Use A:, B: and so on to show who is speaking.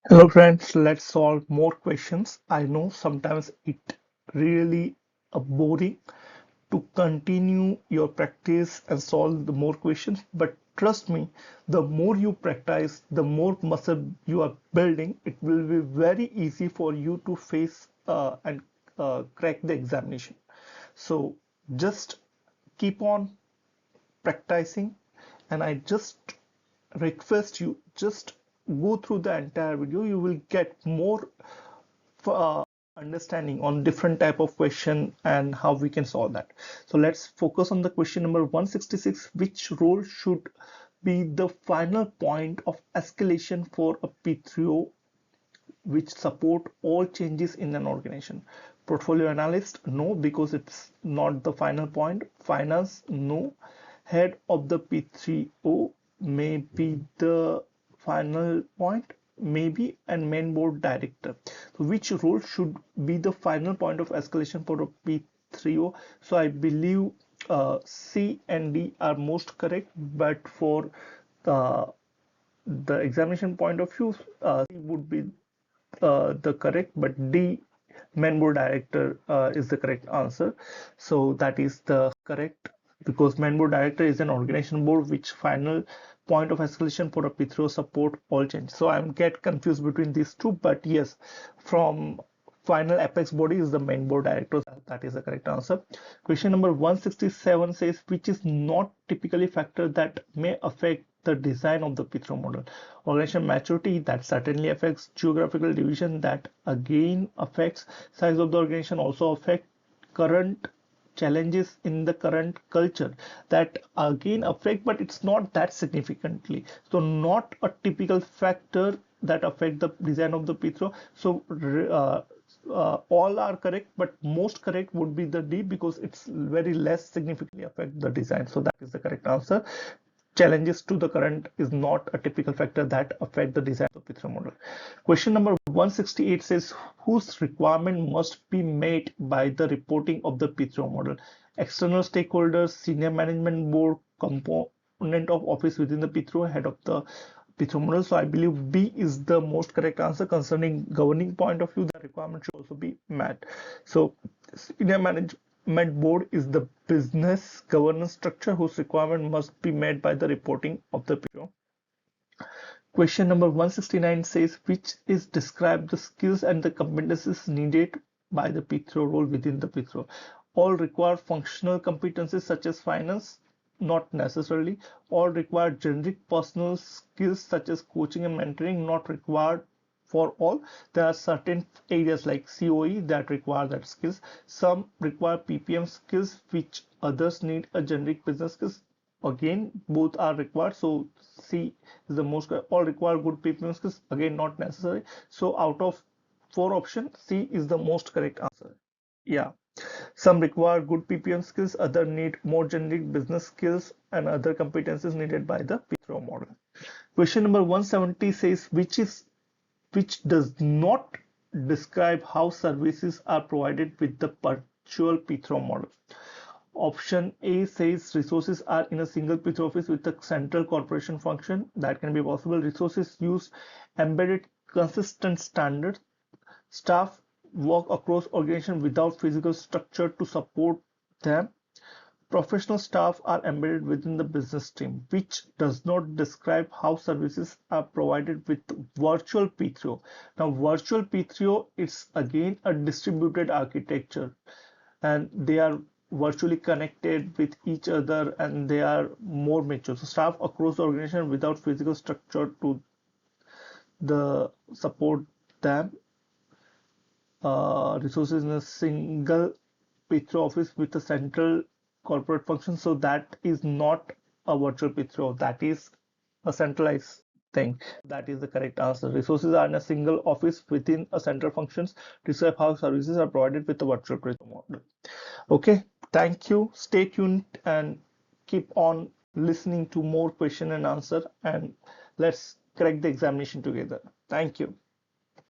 A: Hello friends, let's solve more questions. I know sometimes it really boring to continue your practice and solve the more questions, but trust me, the more you practice, the more muscle you are building, it will be very easy for you to face and crack the examination. So just keep on practicing, and I just request you just go through the entire video. You will get more uh, understanding on different type of question and how we can solve that. So let's focus on the question number 166. Which role should be the final point of escalation for a P3O which support all changes in an organization? Portfolio analyst, no, because it's not the final point. Finance, no. Head of the P3O may be the final point, maybe, and main board director. So which role should be the final point of escalation for a P3O? So I believe C and D are most correct, but for the examination point of view, C would be the correct, but D, main board director, is the correct answer. So that is the correct, because main board director is an organization board which final point of escalation for a P3O support all change. So I'm get confused between these two, but yes, from final apex body is the main board director. That is the correct answer. Question number 167 says, which is not typically factor that may affect the design of the P3O model? Organization maturity, that certainly affects. Geographical division, that again affects. Size of the organization also affect. Current challenges in the current culture, that again affect, but it's not that significantly. So not a typical factor that affect the design of the P3O. So all are correct, but most correct would be the D, because it's very less significantly affect the design. So that is the correct answer. Challenges to the current is not a typical factor that affect the design of the P3O model. Question number 168 says, whose requirement must be met by the reporting of the P3O model? External stakeholders, senior management board, component of office within the P3O, head of the P3O model. So I believe B is the most correct answer. Concerning governing point of view, the requirement should also be met. So senior management board is the business governance structure whose requirement must be met by the reporting of the P3O. Question number 169 says, which is describe the skills and the competencies needed by the P3O role within the P3O? All require functional competencies such as finance, not necessarily. All require generic personal skills such as coaching and mentoring, not required for all. There are certain areas like COE that require that skills. Some require PPM skills, which others need a generic business skills. Again, both are required. So C is the most. All require good PPM skills, again not necessary. So out of four options, C is the most correct answer. Yeah, some require good PPM skills, other need more generic business skills, and other competencies needed by the P3O model. Question number 170 says, which does not describe how services are provided with the virtual P3O model? Option A says resources are in a single P3O office with a central corporation function. That can be possible. Resources use embedded consistent standards. Staff work across organization without physical structure to support them. Professional staff are embedded within the business team, which does not describe how services are provided with virtual P3O. Now, virtual P3O is again a distributed architecture, and they are virtually connected with each other, and they are more mature. So staff across the organization without physical structure to the support them. Resources in a single P3O office with a central corporate function. So that is not a virtual P3O. That is a centralized thing. That is the correct answer. Resources are in a single office within a central functions. Describe how services are provided with the virtual P3O model. Okay, thank you. Stay tuned and keep on listening to more question and answer, and let's crack the examination together. Thank you.